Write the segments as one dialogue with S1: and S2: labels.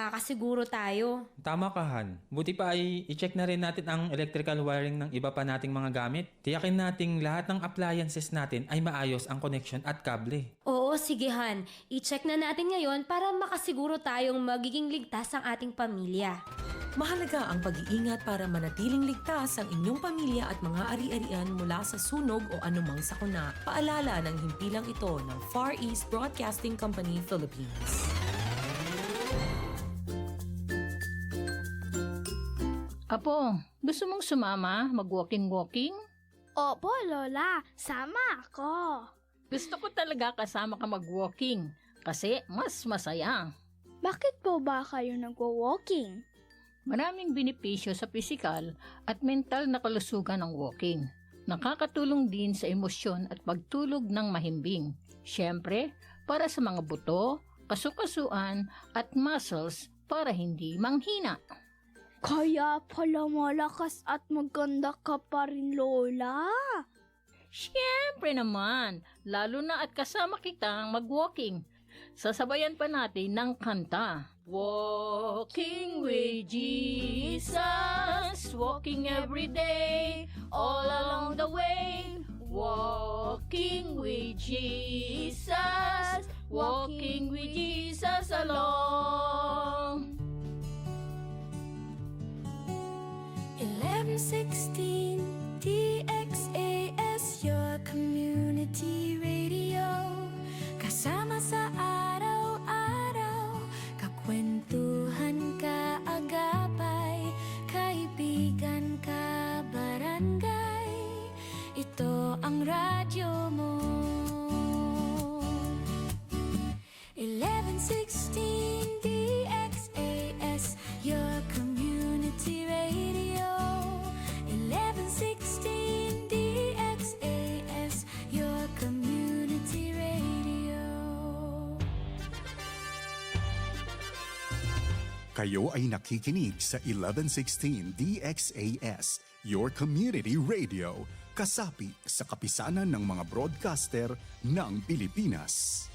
S1: makakasiguro tayo.
S2: Tama ka, Han. Buti pa ay i-check na rin natin ang electrical wiring ng iba pa nating mga gamit. Tiyakin nating lahat ng appliances natin ay maayos ang connection at kable.
S1: Oo, sige Han. I-check na natin ngayon para makasiguro tayong magiging ligtas ang ating pamilya.
S3: Mahalaga ang pag-iingat para manatiling ligtas ang inyong pamilya at mga ari-arian mula sa sunog o anumang sakuna. Paalala ng himpilang ito ng Far East Broadcasting Company, Philippines.
S4: Apo, gusto mong sumama mag-walking-walking?
S5: Opo, Lola. Sama ako.
S4: Gusto ko talaga kasama ka mag-walking kasi mas masaya.
S5: Bakit po ba kayo nagwo-walking?
S4: Maraming benepisyo sa pisikal at mental na kalusugan ng walking. Nakakatulong din sa emosyon at pagtulog ng mahimbing. Siyempre, para sa mga buto, kasukasuan at muscles para hindi manghina.
S5: Kaya pala malakas at maganda ka pa rin, Lola.
S4: Siyempre naman, lalo na at kasama kitang mag-walking. Sasabayan pa natin ng kanta. Walking with Jesus, walking every day, all along the way. Walking with Jesus, walking with Jesus along.
S6: 1116 DXAS, your community radio. Kasama sa araw-araw, kakwentuhan, kaagapay, kaibigan, kabarangay. Ito ang radyo mo. 1116 DXAS, your community radio. 1116 DXAS, your community radio.
S7: Kayo ay nakikinig sa 1116 DXAS, your community radio. Kasapi sa kapisanan ng mga broadcaster ng Pilipinas.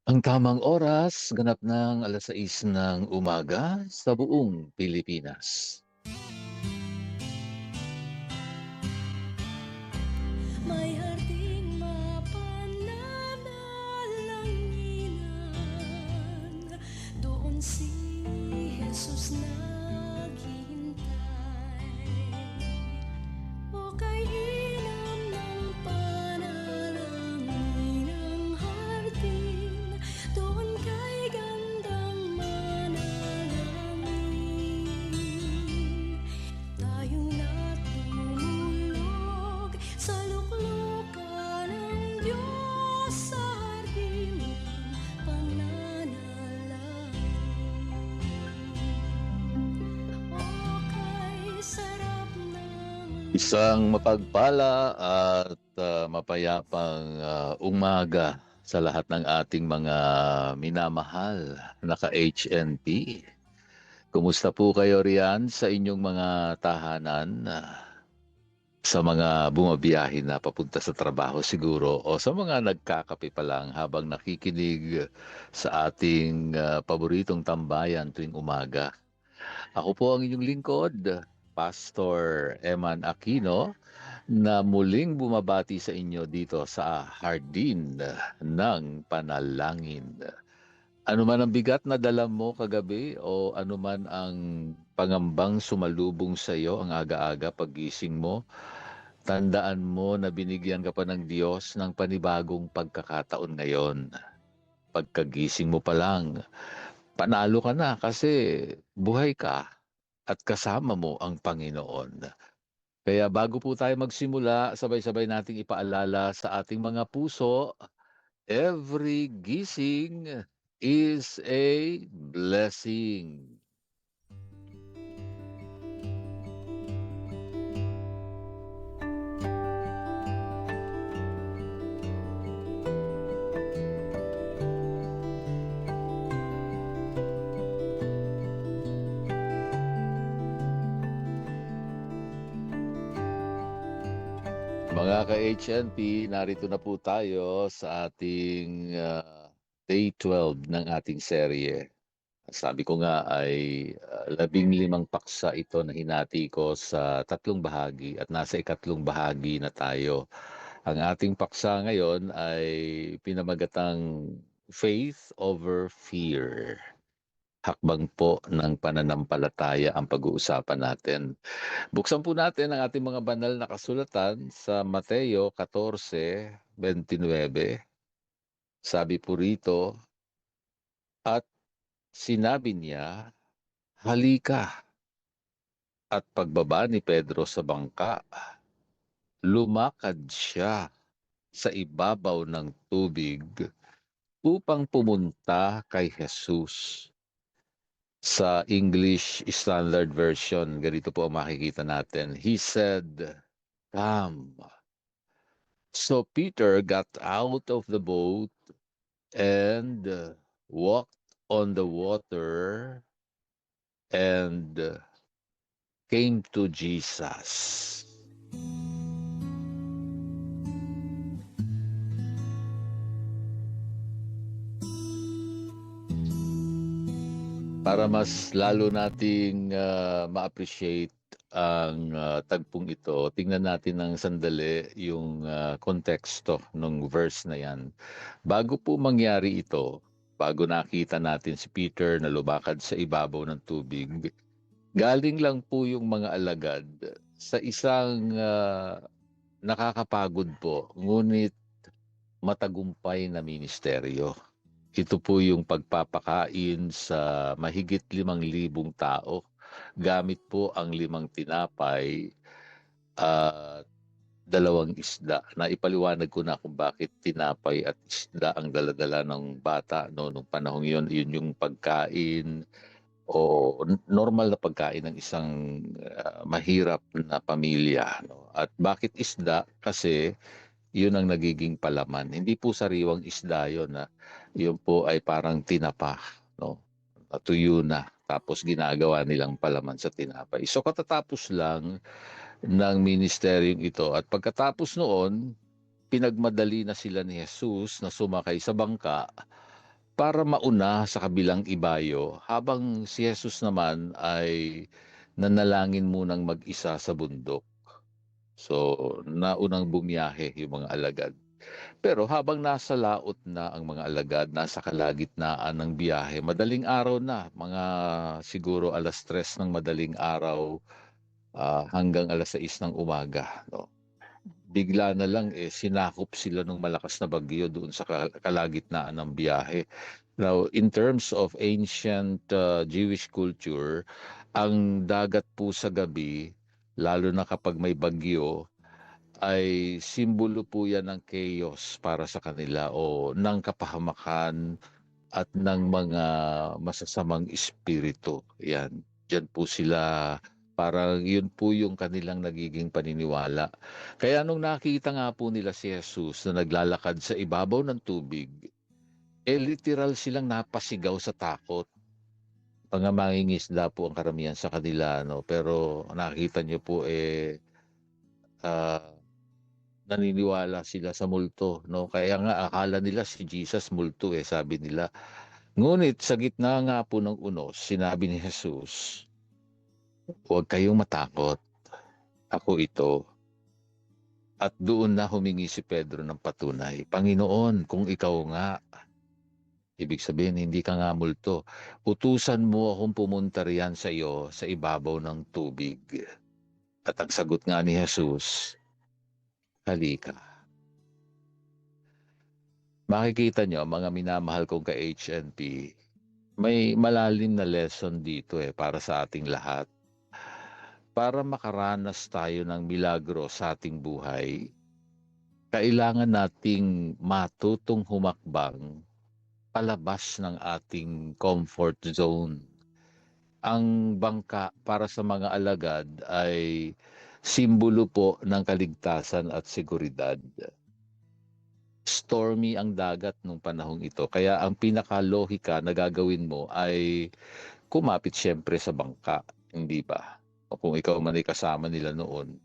S8: Ang tamang oras, ganap ng 6:00 ng umaga sa buong Pilipinas.
S6: May harding mapananalanginan, doon si Jesus naghihintay. O kainam ng panalangin ng hardin, doon kay gandang manalangin. Tayong natulog sa luklukan ng Diyos sa hardin ng pananalangin. O kay sarap ng
S8: Isang mapagpala at mapayapang umaga sa lahat ng ating mga minamahal na ka-HNP. Kumusta po kayo riyan sa inyong mga tahanan? Sa mga bumabiyahe na papunta sa trabaho siguro o sa mga nagkakape pa lang habang nakikinig sa ating paboritong tambayan tuwing umaga. Ako po ang inyong lingkod, Pastor Eman Aquino, na muling bumabati sa inyo dito sa Hardin ng Panalangin. Ano man ang bigat na dala mo kagabi o ano man ang pangambang sumalubong sa iyo ang aga-aga paggising mo, tandaan mo na binigyan ka pa ng Diyos ng panibagong pagkakataon ngayon. Pagkagising mo pa lang, panalo ka na kasi buhay ka at kasama mo ang Panginoon. Kaya bago po tayo magsimula, sabay-sabay nating ipaalala sa ating mga puso, every gising is a blessing. Mga Mga ka-HNP, narito na po tayo sa ating day 12 ng ating serye. Sabi ko nga ay 15 paksa ito na hinati ko sa 3 bahagi at nasa ikatlong bahagi na tayo. Ang ating paksa ngayon ay pinamagatang Faith over Fear. Hakbang po ng pananampalataya ang pag-uusapan natin. Buksan po natin ang ating mga banal na kasulatan sa Mateo 14:29. Sabi po rito, at sinabi niya, halika. At pagbaba ni Pedro sa bangka, lumakad siya sa ibabaw ng tubig upang pumunta kay Jesus. Sa English Standard Version, ganito po ang makikita natin. He said, come. So Peter got out of the boat and walked on the water and came to Jesus. Para mas lalo nating ma-appreciate ang tagpong ito, tingnan natin ng sandali yung konteksto ng verse na yan. Bago po mangyari ito, bago nakita natin si Peter na lumakad sa ibabaw ng tubig, galing lang po yung mga alagad sa isang nakakapagod po, ngunit matagumpay na ministeryo. Ito po yung pagpapakain sa mahigit 5,000 tao. Gamit po ang 5 tinapay at 2 isda. Naipaliwanag ko na kung bakit tinapay at isda ang daladala ng bata nung panahon yun. Yun yung pagkain o normal na pagkain ng isang mahirap na pamilya. No? At bakit isda? Kasi yun ang nagiging palaman. Hindi po sariwang isda yun. Yun po ay parang tinapa. No? Natuyo na. Tapos ginagawa nilang palaman sa tinapay. So katatapos lang ng ministeryong ito. At pagkatapos noon, pinagmadali na sila ni Jesus na sumakay sa bangka para mauna sa kabilang ibayo. Habang si Jesus naman ay nanalangin munang mag-isa sa bundok. So, naunang bumiyahe yung mga alagad. Pero habang nasa laot na ang mga alagad, nasa kalagitnaan ng biyahe, madaling araw na, mga siguro 3:00 ng madaling araw hanggang 6:00 ng umaga. No? Bigla na lang sinakop sila ng malakas na bagyo doon sa kalagitnaan ng biyahe. Now, in terms of ancient Jewish culture, ang dagat po sa gabi, lalo na kapag may bagyo, ay simbolo po yan ng chaos para sa kanila o ng kapahamakan at ng mga masasamang espiritu. Yan. Diyan po sila, parang yun po yung kanilang nagiging paniniwala. Kaya nung nakita nga po nila si Jesus na naglalakad sa ibabaw ng tubig, literal silang napasigaw sa takot. Mga mangingisda po ang karamihan sa kanila, no? Pero nakita niyo po naniniwala sila sa multo, no? Kaya nga akala nila si Jesus multo sabi nila. Ngunit sa gitna nga po ng unos, sinabi ni Jesus, huwag kayong matakot. Ako ito. At doon na humingi si Pedro ng patunay. Panginoon, kung ikaw nga, ibig sabihin, hindi ka nga multo. Utusan mo akong pumunta riyan sa iyo sa ibabaw ng tubig. At ang sagot nga ni Jesus, halika. Makikita nyo, mga minamahal kong ka-HNP, may malalim na lesson dito para sa ating lahat. Para makaranas tayo ng milagro sa ating buhay, kailangan nating matutong humakbang palabas ng ating comfort zone. Ang bangka para sa mga alagad ay simbolo po ng kaligtasan at seguridad. Stormy ang dagat nung panahong ito. Kaya ang pinakalohika na gagawin mo ay kumapit siyempre sa bangka. Hindi ba? O kung ikaw man ay kasama nila noon,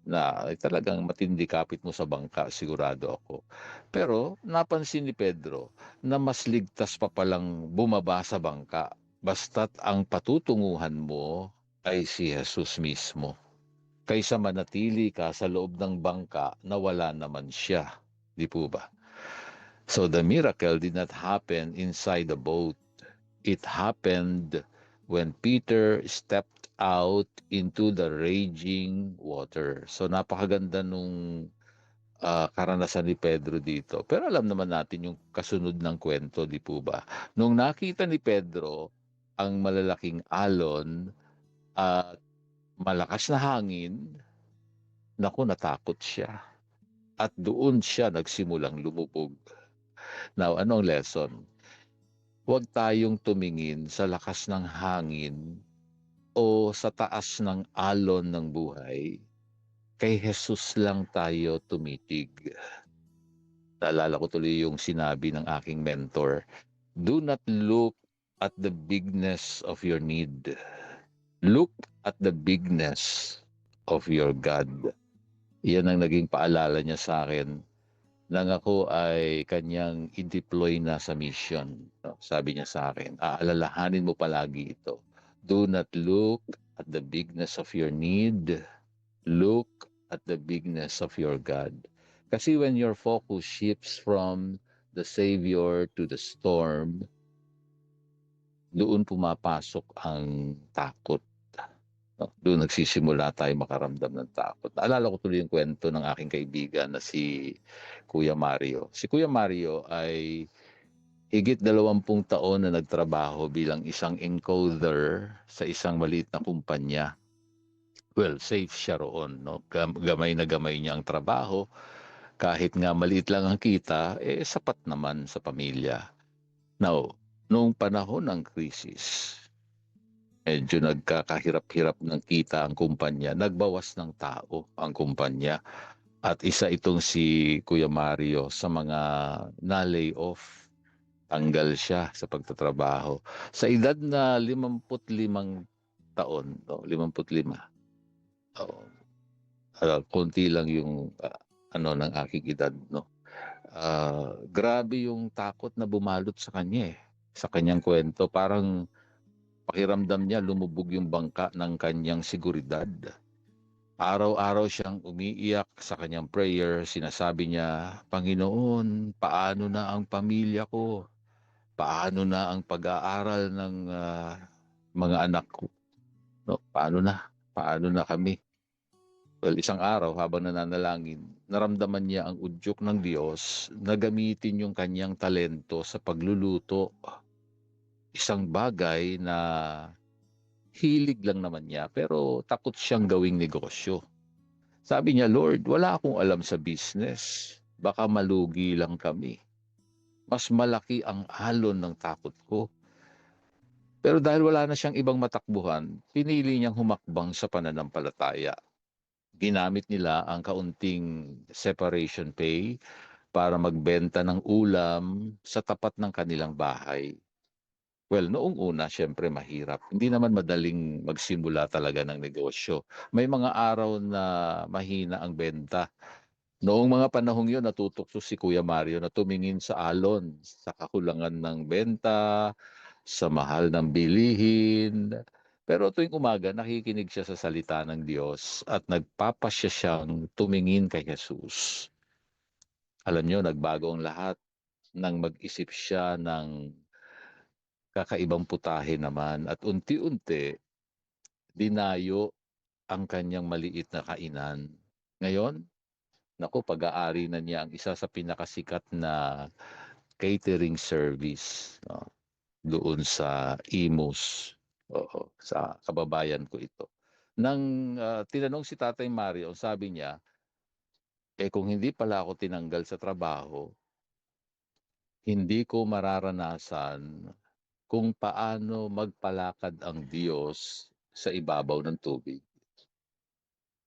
S8: na talagang matindi kapit mo sa bangka, sigurado ako. Pero napansin ni Pedro na mas ligtas pa palang bumaba sa bangka basta't ang patutunguhan mo ay si Jesus mismo. Kaysa manatili ka sa loob ng bangka na wala naman siya. Di po ba? So the miracle did not happen inside the boat. It happened when Peter stepped out into the raging water. So napakaganda nung karanasan ni Pedro dito. Pero alam naman natin yung kasunod ng kwento, di po ba? Nung nakita ni Pedro ang malalaking alon at malakas na hangin, naku, natakot siya. At doon siya nagsimulang lumubog. Now, ano ang lesson? Huwag tayong tumingin sa lakas ng hangin o sa taas ng alon ng buhay. Kay Jesus lang tayo tumitig. Naalala ko tuloy yung sinabi ng aking mentor, do not look at the bigness of your need. Look at the bigness of your God. Iyan ang naging paalala niya sa akin nang ako ay kanyang i-deploy na sa mission. No, sabi niya sa akin, aalalahanin mo palagi ito. Do not look at the bigness of your need. Look at the bigness of your God. Kasi when your focus shifts from the Savior to the storm, doon pumapasok ang takot. No, doon nagsisimula tayo makaramdam ng takot. Naalala ko tuloy yung kwento ng aking kaibigan na si Kuya Mario. Si Kuya Mario ay higit 20 taon na nagtrabaho bilang isang encoder sa isang maliit na kumpanya. Well, safe siya roon. No? Gamay na gamay niya ang trabaho. Kahit nga maliit lang ang kita, sapat naman sa pamilya. Now, noong panahon ng krisis, medyo nagkakahirap-hirap ng kita ang kumpanya. Nagbawas ng tao ang kumpanya. At isa itong si Kuya Mario sa mga na-lay off. Tanggal siya sa pagtatrabaho. Sa edad na 55 taon, no? 55. Konti lang yung ng aking edad. No? Grabe yung takot na bumalot sa kanya sa kanyang kwento. Parang pakiramdam niya lumubog yung bangka ng kanyang seguridad. Araw-araw siyang umiiyak sa kanyang prayer. Sinasabi niya, Panginoon, paano na ang pamilya ko? Paano na ang pag-aaral ng mga anak ko? No? Paano na? Paano na kami? Well, isang araw habang nananalangin, naramdaman niya ang udyok ng Diyos na gamitin yung kanyang talento sa pagluluto. Isang bagay na hilig lang naman niya pero takot siyang gawing negosyo. Sabi niya, Lord, wala akong alam sa business. Baka malugi lang kami. Mas malaki ang alon ng takot ko. Pero dahil wala na siyang ibang matakbuhan, pinili niyang humakbang sa pananampalataya. Ginamit nila ang kaunting separation pay para magbenta ng ulam sa tapat ng kanilang bahay. Well, noong una, syempre mahirap. Hindi naman madaling magsimula talaga ng negosyo. May mga araw na mahina ang benta. Noong mga panahong yun, natutokso si Kuya Mario na tumingin sa alon, sa kakulangan ng benta, sa mahal ng bilihin. Pero tuwing umaga, nakikinig siya sa salita ng Diyos at nagpapasya siyang tumingin kay Jesus. Alam niyo, nagbago ang lahat nang mag-isip siya ng kakaibang putahe naman at unti-unti dinayo ang kanyang maliit na kainan. Ngayon, naku, pag-aari na niya ang isa sa pinakasikat na catering service, no? Doon sa Imus. Oo, sa kababayan ko ito. Nang tinanong si Tatay Mario, sabi niya, kung hindi pala ako tinanggal sa trabaho, hindi ko mararanasan kung paano magpalakad ang Diyos sa ibabaw ng tubig.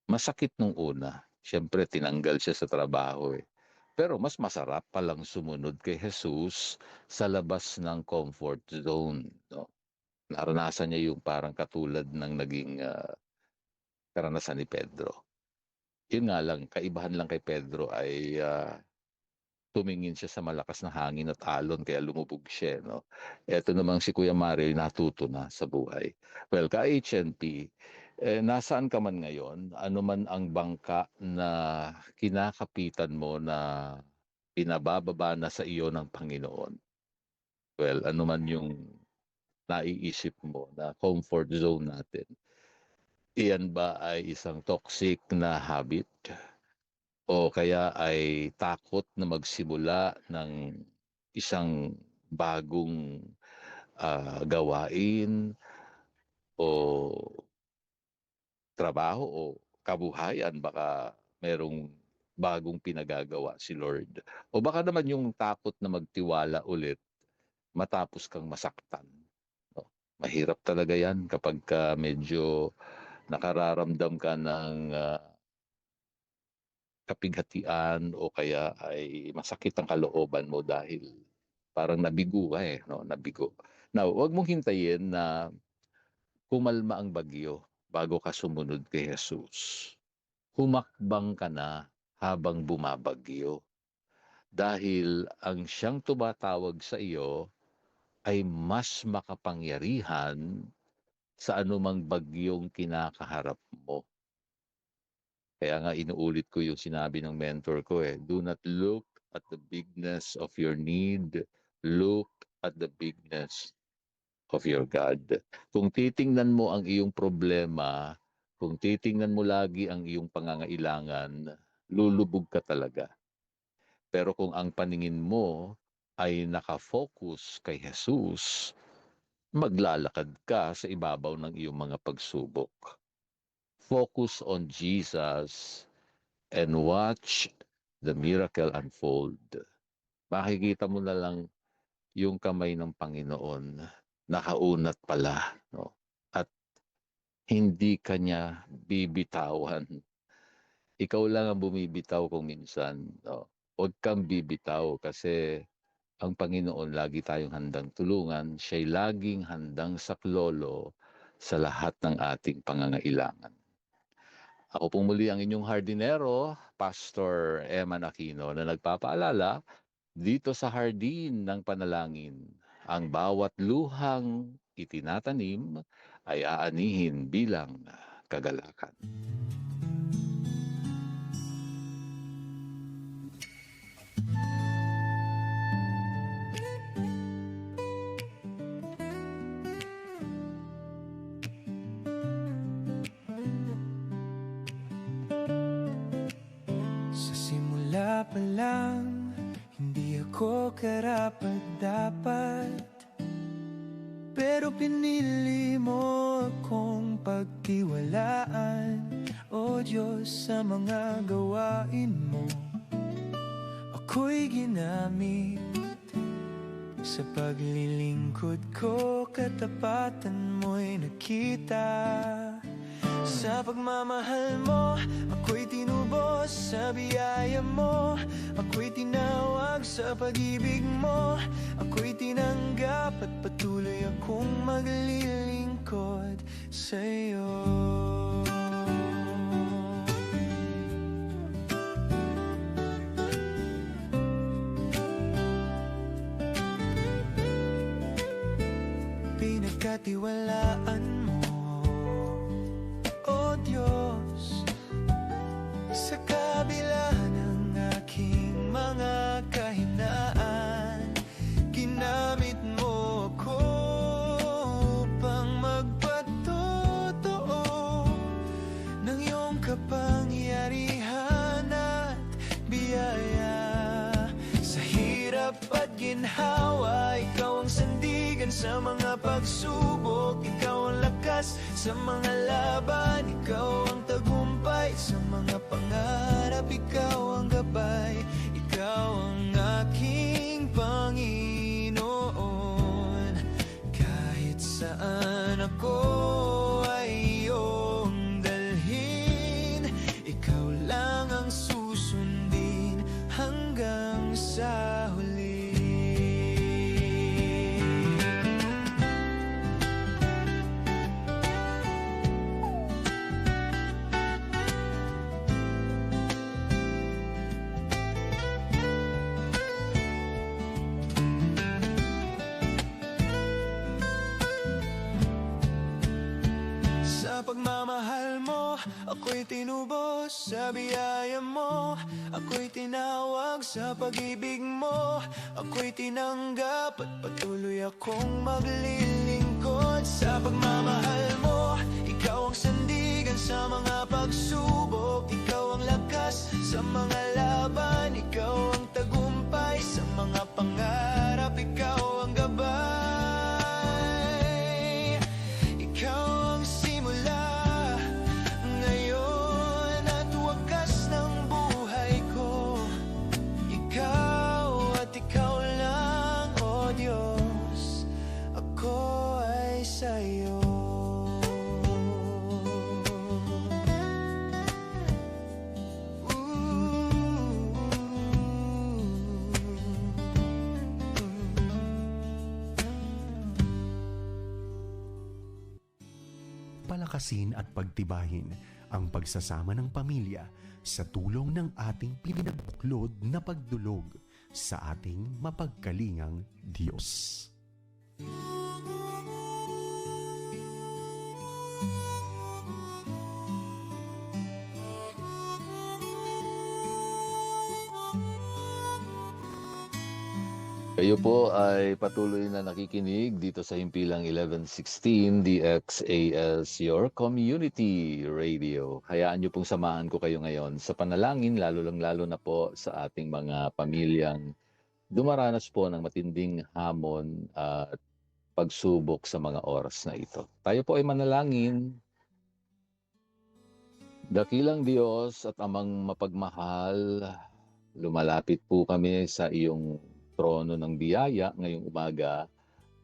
S8: Masakit nung una. Siyempre, tinanggal siya sa trabaho. Pero mas masarap palang sumunod kay Jesus sa labas ng comfort zone. No? Naranasan niya yung parang katulad ng naging karanasan ni Pedro. Yun nga lang, kaibahan lang kay Pedro ay tumingin siya sa malakas na hangin at alon kaya lumubog siya, no? Eto namang si Kuya Mario natuto na sa buhay. Well, ka-HNP, nasaan ka man ngayon? Ano man ang bangka na kinakapitan mo na pinabababa na sa iyo ng Panginoon? Well, ano man yung naiisip mo na comfort zone natin? Iyan ba ay isang toxic na habit? O kaya ay takot na magsimula ng isang bagong gawain o trabaho o kabuhayan? Baka merong bagong pinagagawa si Lord. O baka naman yung takot na magtiwala ulit matapos kang masaktan. No? Mahirap talaga yan kapag medyo nakararamdam ka ng kapighatian o kaya ay masakit ang kalooban mo dahil parang nabigo ka no? Nabigo. Now, huwag mong hintayin na kumalma ang bagyo bago ka sumunod kay Jesus. Humakbang ka na habang bumabagyo. Dahil ang siyang tumatawag sa iyo ay mas makapangyarihan sa anumang bagyong kinakaharap mo. Kaya nga inuulit ko yung sinabi ng mentor ko do not look at the bigness of your need, look at the bigness of your God. Kung titingnan mo ang iyong problema, kung titingnan mo lagi ang iyong pangangailangan, lulubog ka talaga. Pero kung ang paningin mo ay nakafocus kay Jesus, maglalakad ka sa ibabaw ng iyong mga pagsubok. Focus on Jesus and watch the miracle unfold. Makikita mo na lang yung kamay ng Panginoon nakaunat pala, no? At hindi kanya bibitawan. Ikaw lang ang bumibitaw kung minsan, no? Huwag kang bibitaw kasi ang Panginoon lagi tayong handang tulungan. Siya'y laging handang saklolo sa lahat ng ating pangangailangan. Ako pong muli ang inyong hardinero, Pastor Eman Aquino, na nagpapaalala dito sa Hardin ng Panalangin. Ang bawat luhang itinatanim ay aanihin bilang kagalakan.
S9: Pa lang, hindi ako karapat-dapat, pero pinili mo akong pagtiwalaan. O Diyos, sa mga gawain mo ako'y ginamit. Sa paglilingkod ko, katapatan mo'y nakita. Sa pagmamahal mo, ako'y tinubos. Sa biyaya mo, ako'y tinawag. Sa pag-ibig mo, ako'y tinanggap. At patuloy akong maglilingkod sa'yo. Pinagkatiwalaan mo, O Diyos, sa kabila ng aking mga kahinaan, ginamit mo ako upang magpatotoo ng iyong kapangyarihan at biyaya. Sa hirap at ginhawa, ikaw ang sandigan sa mga pagsubok. Ikaw ang lakas sa mga laban. Ikaw ang tagumpay sa mga pangarap. Ikaw ang gabay. Ikaw ang aking Panginoon. Kahit saan ako ay iyong dalhin, ikaw lang ang susundin hanggang sa huli. Ako'y tinubos sa biyaya mo, ako'y tinawag sa pag-ibig mo, ako'y tinanggap at patuloy akong maglilingkod sa pagmamahal mo. Ikaw ang sandigan sa mga pagsubok, ikaw ang lakas sa mga laban, ikaw ang tagumpay sa mga pangarap, ikaw ang gabay, ikaw ang simula ngayon at wakas ng buhay ko. Ikaw at ikaw lang, O Diyos, ako ay sa'yo.
S7: Palakasin at pagtibayin ang pagsasama ng pamilya sa tulong ng ating pinagbuklod na pagdulog sa ating mapagkalingang Diyos.
S8: Kayo po ay patuloy na nakikinig dito sa Himpilang 1116 DXAS, your community radio. Hayaan niyo pong samahan ko kayo ngayon sa panalangin, lalo na po sa ating mga pamilyang dumaranas po ng matinding hamon at pagsubok sa mga oras na ito. Tayo po ay manalangin. Dakilang Diyos at Amang mapagmahal, lumalapit po kami sa iyong trono ng biyaya ngayong umaga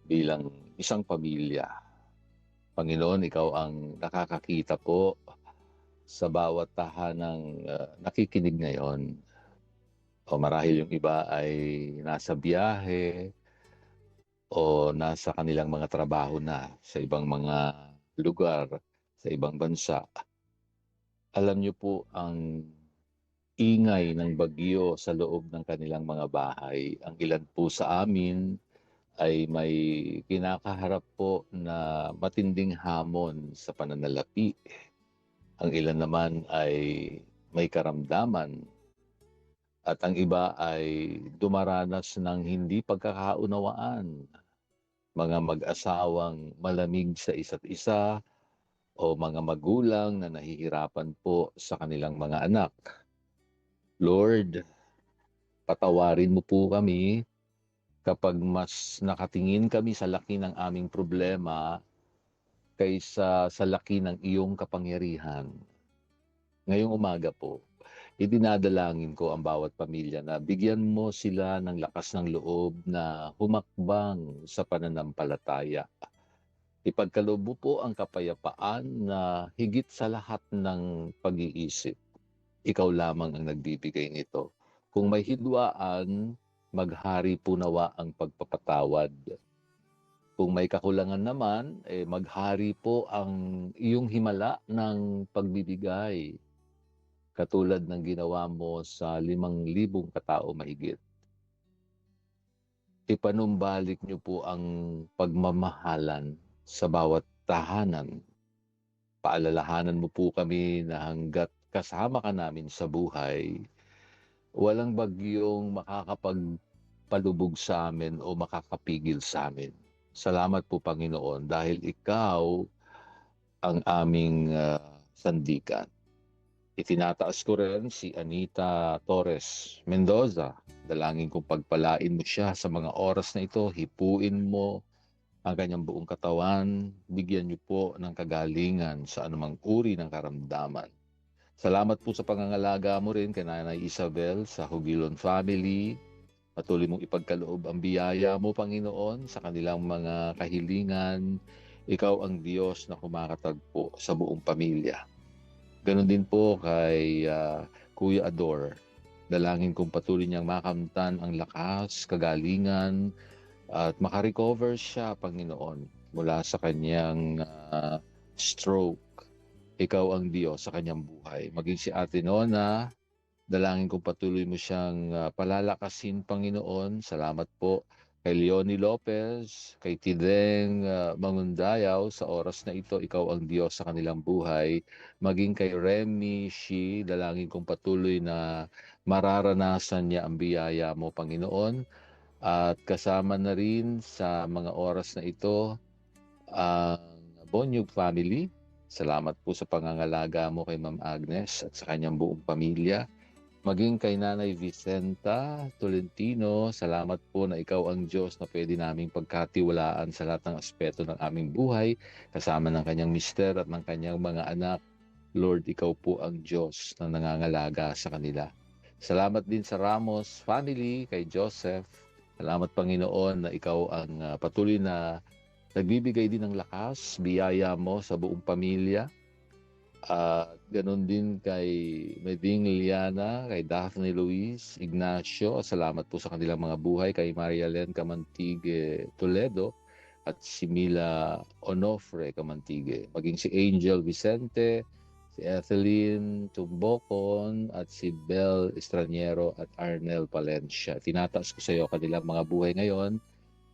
S8: bilang isang pamilya. Panginoon, ikaw ang nakakakita po sa bawat tahanang nakikinig ngayon. O marahil yung iba ay nasa biyahe o nasa kanilang mga trabaho na sa ibang mga lugar, sa ibang bansa. Alam niyo po ang ingay ng bagyo sa loob ng kanilang mga bahay. Ang ilan po sa amin ay may kinakaharap po na matinding hamon sa pananalapi. Ang ilan naman ay may karamdaman. At ang iba ay dumaranas ng hindi pagkakaunawaan. Mga mag-asawang malamig sa isa't isa o mga magulang na nahihirapan po sa kanilang mga anak. Lord, patawarin mo po kami kapag mas nakatingin kami sa laki ng aming problema kaysa sa laki ng iyong kapangyarihan. Ngayong umaga po, idinadalangin ko ang bawat pamilya na bigyan mo sila ng lakas ng loob na humakbang sa pananampalataya. Ipagkaloob mo po ang kapayapaan na higit sa lahat ng pag-iisip. Ikaw lamang ang nagbibigay nito. Kung may hidwaan, maghari po nawa ang pagpapatawad. Kung may kakulangan naman, maghari po ang iyong himala ng pagbibigay. Katulad ng ginawa mo sa 5,000 katao mahigit. Ipanumbalik niyo po ang pagmamahalan sa bawat tahanan. Paalalahanan mo po kami na hanggat kasama ka namin sa buhay, walang bagyong makakapagpalubog sa amin o makakapigil sa amin. Salamat po, Panginoon, dahil ikaw ang aming sandigan. Itinataas ko rin si Anita Torres Mendoza. Dalangin kong pagpalain mo siya sa mga oras na ito. Hipuin mo ang kanyang buong katawan. Bigyan niyo po ng kagalingan sa anumang uri ng karamdaman. Salamat po sa pangangalaga mo rin kay Nanay Isabel sa Hugilon family. Patuloy mong ipagkaloob ang biyaya mo, Panginoon, sa kanilang mga kahilingan. Ikaw ang Diyos na kumakatagpo sa buong pamilya. Ganon din po kay Kuya Ador. Dalangin kong patuloy niyang makamtan ang lakas, kagalingan, at makarecover siya, Panginoon, mula sa kanyang stroke. Ikaw ang Diyos sa kanyang buhay. Maging si Ate Nona, dalangin kong patuloy mo siyang palalakasin, Panginoon. Salamat po kay Leonie Lopez, kay Tideng Mangundayaw, sa oras na ito, ikaw ang Diyos sa kanilang buhay. Maging kay Remy Shi, dalangin kong patuloy na mararanasan niya ang biyaya mo, Panginoon. At kasama na rin sa mga oras na ito, ang Bonyug family. Salamat po sa pangangalaga mo kay Ma'am Agnes at sa kanyang buong pamilya. Maging kay Nanay Vicenta Tolentino, salamat po na ikaw ang Diyos na pwede naming pagkatiwalaan sa lahat ng aspeto ng aming buhay, kasama ng kanyang mister at ng kanyang mga anak. Lord, ikaw po ang Diyos na nangangalaga sa kanila. Salamat din sa Ramos family, kay Joseph. Salamat, Panginoon, na ikaw ang patuloy na nagbibigay din ng lakas, biyaya mo sa buong pamilya. At ganun din kay Meding Liliana, kay Daphne Luis, Ignacio. Salamat po sa kanilang mga buhay, kay Maria Len Camantigue Toledo at si Mila Onofre Camantigue. Maging si Angel Vicente, si Etheline Tumbocon at si Bel Estraniero at Arnel Palencia. Tinataas ko sa iyo kanilang mga buhay ngayon.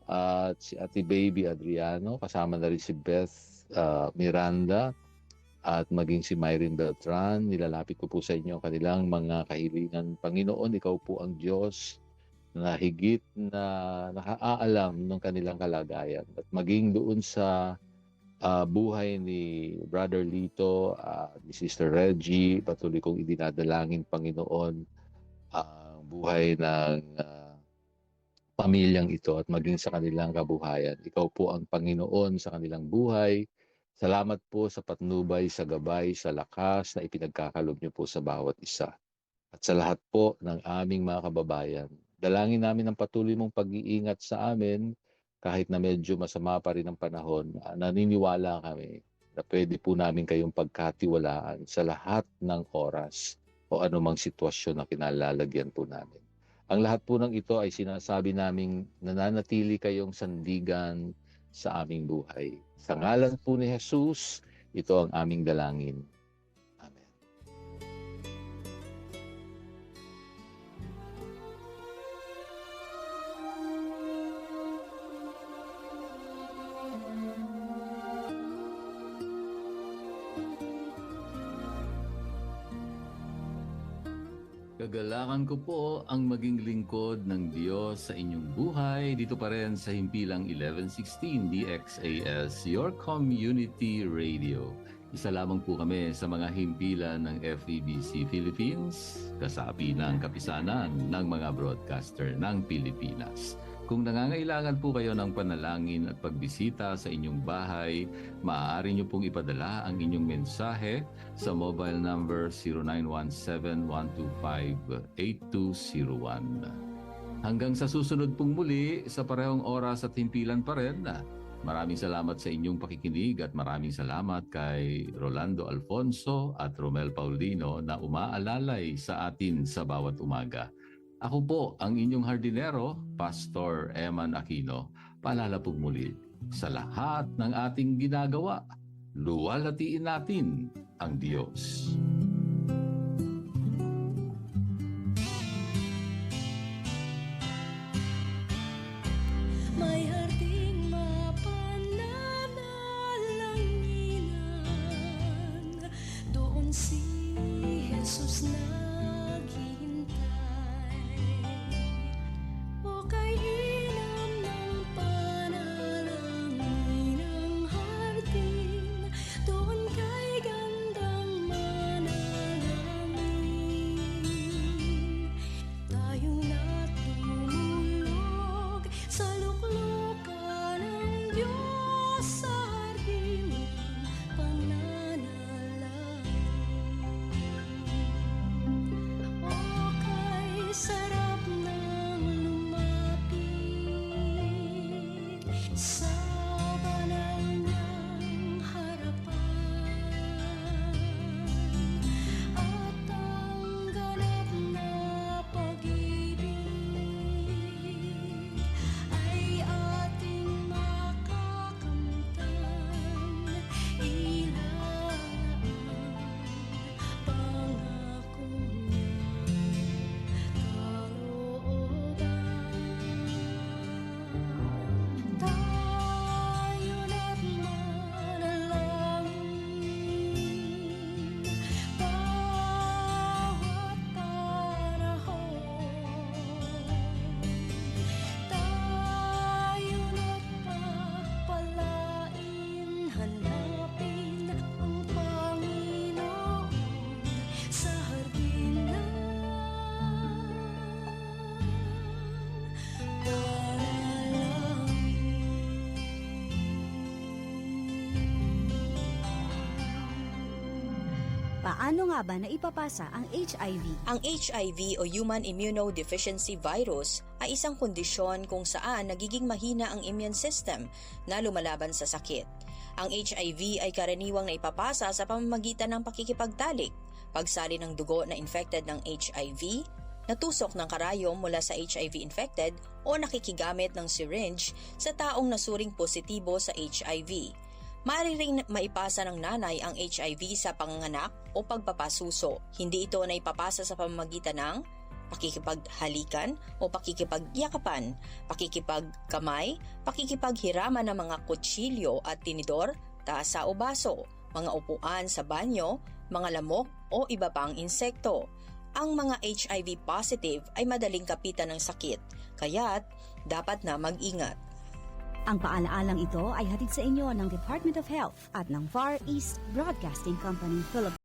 S8: At si Ate Baby Adriano, kasama na rin si Beth Miranda, at maging si Myrin Beltran. Nilalapit ko po sa inyo kanilang mga kahilingan. Panginoon, ikaw po ang Diyos na higit na nakaalam ng kanilang kalagayan. At maging doon sa buhay ni Brother Lito, ni Sister Reggie, patuloy kong idinadalangin, Panginoon, ang buhay ng pamilyang ito at maging sa kanilang kabuhayan. Ikaw po ang Panginoon sa kanilang buhay. Salamat po sa patnubay, sa gabay, sa lakas na ipinagkakalob niyo po sa bawat isa. At sa lahat po ng aming mga kababayan, dalangin namin ang patuloy mong pag-iingat sa amin kahit na medyo masama pa rin ang panahon. Naniniwala kami na pwede po namin kayong pagkatiwalaan sa lahat ng oras o anumang sitwasyon na kinalalagyan po namin. Ang lahat po ng ito ay sinasabi naming nananatili kayong sandigan sa aming buhay. Sa ngalan po ni Jesus, ito ang aming dalangin. Amen.
S10: Kagalakan ko po ang maging lingkod ng Diyos sa inyong buhay dito pa rin sa Himpilang 1116 DXAS, your community radio. Isa lamang po kami sa mga himpilan ng FEBC Philippines, kasapi ng kapisanan ng mga broadcaster ng Pilipinas. Kung nangangailangan po kayo ng panalangin at pagbisita sa inyong bahay, maaari nyo pong ipadala ang inyong mensahe sa mobile number 0917-125-8201. Hanggang sa susunod pong muli sa parehong oras at himpilan pa rin, maraming salamat sa inyong pakikinig at maraming salamat kay Rolando Alfonso at Romel Paulino na umaalalay sa atin sa bawat umaga. Ako po ang inyong hardinero, Pastor Eman Aquino. Paalala po muli, sa lahat ng ating ginagawa, luwalhatiin natin ang Diyos.
S6: May harding mapananalanginan, doon si Jesus naghihintay. O kay inam ng panalangin ng hardin, doon kay gandang manalangin. Tayo na't tumulog sa luklukan ng Diyos sa hardin ng pananalangin. O kay sarap ng lumapit sa banal niyang harapan, at ang ganap na pag-ibig ay ating makakamtan. Ilan ang pangako niyang kalooban.
S11: Paano nga ba naipapasa ang HIV?
S12: Ang HIV o Human Immunodeficiency Virus ay isang kondisyon kung saan nagiging mahina ang immune system na lumalaban sa sakit. Ang HIV ay karaniwang naipapasa sa pamamagitan ng pakikipagtalik, pagsali ng dugo na infected ng HIV, natusok ng karayom mula sa HIV-infected o nakikigamit ng syringe sa taong nasuring positibo sa HIV. Maaari ring maipasa ng nanay ang HIV sa panganganak o pagpapasuso. Hindi ito naipapasa sa pamamagitan ng pakikipaghalikan o pakikipagyakapan, pakikipagkamay, pakikipaghiraman ng mga kutsilyo at tinidor, tasa o baso, mga upuan sa banyo, mga lamok o iba pang insekto. Ang mga HIV positive ay madaling kapitan ng sakit, kaya't dapat na mag-ingat.
S11: Ang paalaalang ito ay hatid sa inyo ng Department of Health at ng Far East Broadcasting Company Philippines.